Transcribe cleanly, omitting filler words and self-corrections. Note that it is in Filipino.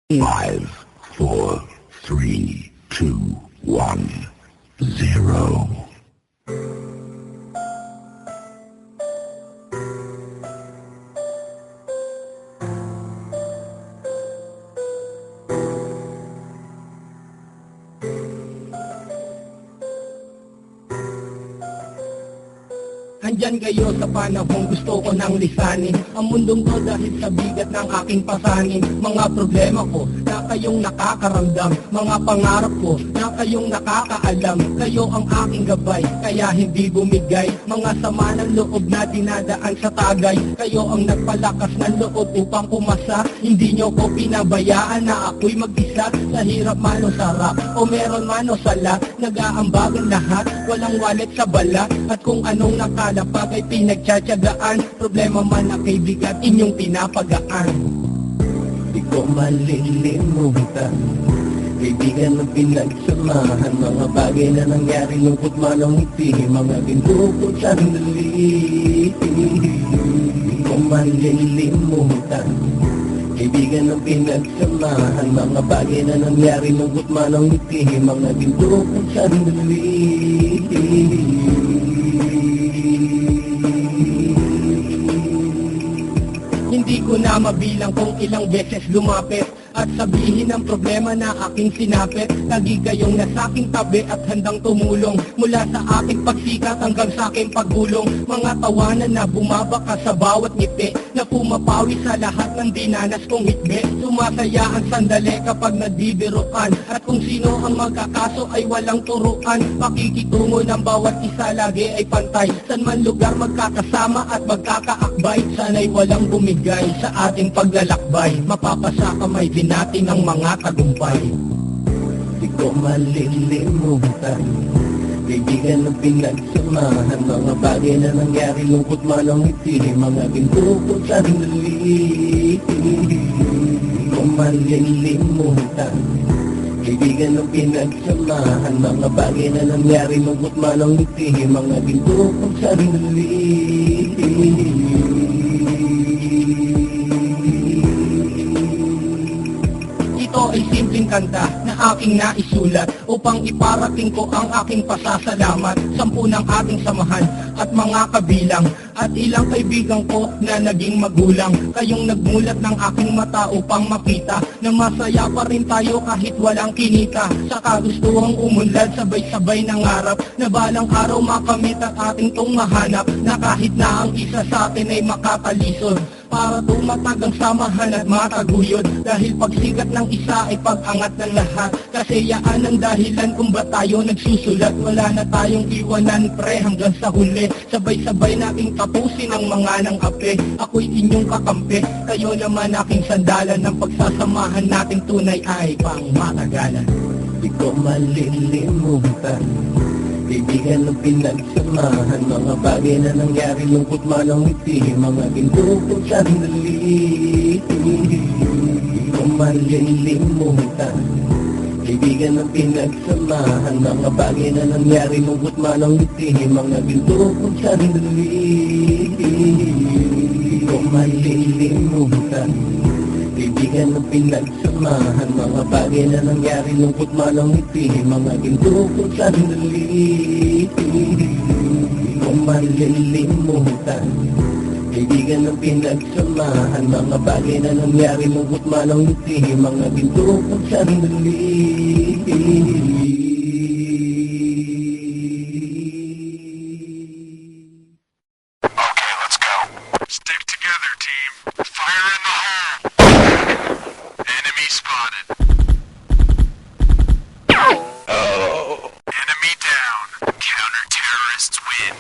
5, 4, 3, 2, 1, 0. Andyan kayo sa panahong gusto ko nang lisanin ang mundong to dahil sa bigat ng aking pasanin. Mga problema ko na kayong nakakaramdam, mga pangarap ko na kayong nakakaalam. Kayo ang aking gabay, kaya hindi bumigay. Mga sama ng loob na dinadaan sa tagay. Kayo ang nagpalakas ng loob upang pumasa. Hindi nyo ko pinabayaan na ako'y mag-isa. Sa hirap man o sarap, o meron man o sala, nag-aambagan lahat, walang wallet sa bala. At kung anong nakalapag ay pinagtsatsagaan, problema man na kay bigat inyong pinapagaan. Di ko malilimutan, kaibigan ng pinagsamahan, mga bagay na nangyari, lungkot man ang ngiti, mga ginto sandali. Di ko malilimutan, kaibigan ng pinagsamahan, mga bagay na nangyari, lungkot man ang ngiti, mga ginto sandali. Hindi ko na mabilang kung ilang beses lumapit at sabihin ang problema na aking sinapit. Lagi kayong nasa aking tabi at handang tumulong, mula sa aking pagsikat hanggang sa aking paggulong. Mga tawanan na bumabaka sa bawat ngiti, na pumapawi sa lahat ng dinanas kong hitbe. Sumasaya ang sandali kapag nagbibiruan, at kung sino ang magkakaso ay walang turuan. Pakikitungo ng bawat isa lagi ay pantay, san man lugar magkakasama at magkakaakbay. Sana'y walang bumigay sa ating paglalakbay, mapapasa kamay din natin ang mga tagumpay. Di ko malilimutan, kaibigan ng pinagsamahan, mga bagay na nangyari, lungkot man ang ngiti, mga ginto sandali. Di ko malilimutan, kaibigan ng pinagsamahan, mga bagay na nangyari, lungkot man ang ngiti, mga ginto sandali. Ito ay simpleng kanta na aking naisulat upang iparating ko ang aking pasasalamat. 10 ng ating samahan at mga kabilang, at ilang kaibigan ko na naging magulang. Kayong nagmulat ng aking mata upang makita na masaya pa rin tayo kahit walang kinita. Sa kagustuhang umunlad, sabay-sabay nangarap na balang araw makamit at ating tong mahanap, na kahit na ang isa sa atin ay makatalisod, para tumatag ang samahan at mataguyod. Dahil pagsikat ng isa ay pag-angat ng lahat, kasi yaan ang dahilan kung ba tayo nagsusulat. Wala na tayong iwanan pre hanggang sa huli, sabay-sabay nating tapusin ang mga ng ape. Ako'y inyong kakampi, kayo naman aking sandalan, ng pagsasamahan nating tunay ay pang matagalan. Di ko malilimutan, kaibigan ng pinagsamahan, mga bagay na nangyari, lungkot man ang ngiti, mga ginto sandali. Di ko malilimutan, kaibigan ng pinagsamahan, mga bagay na nangyari, lungkot man ang ngiti, mga ginto sandali. Di ko malilimutan, kaibigan ng pinagsamahan, mga bagay na nangyari, lungkot man ang ngiti, mga ginto sandali. Di ko malilimutan, kaibigan ng pinagsamahan, mga bagay na nangyari, lungkot man ang ngiti, mga ginto sandali. Okay, let's go. Stick together, team.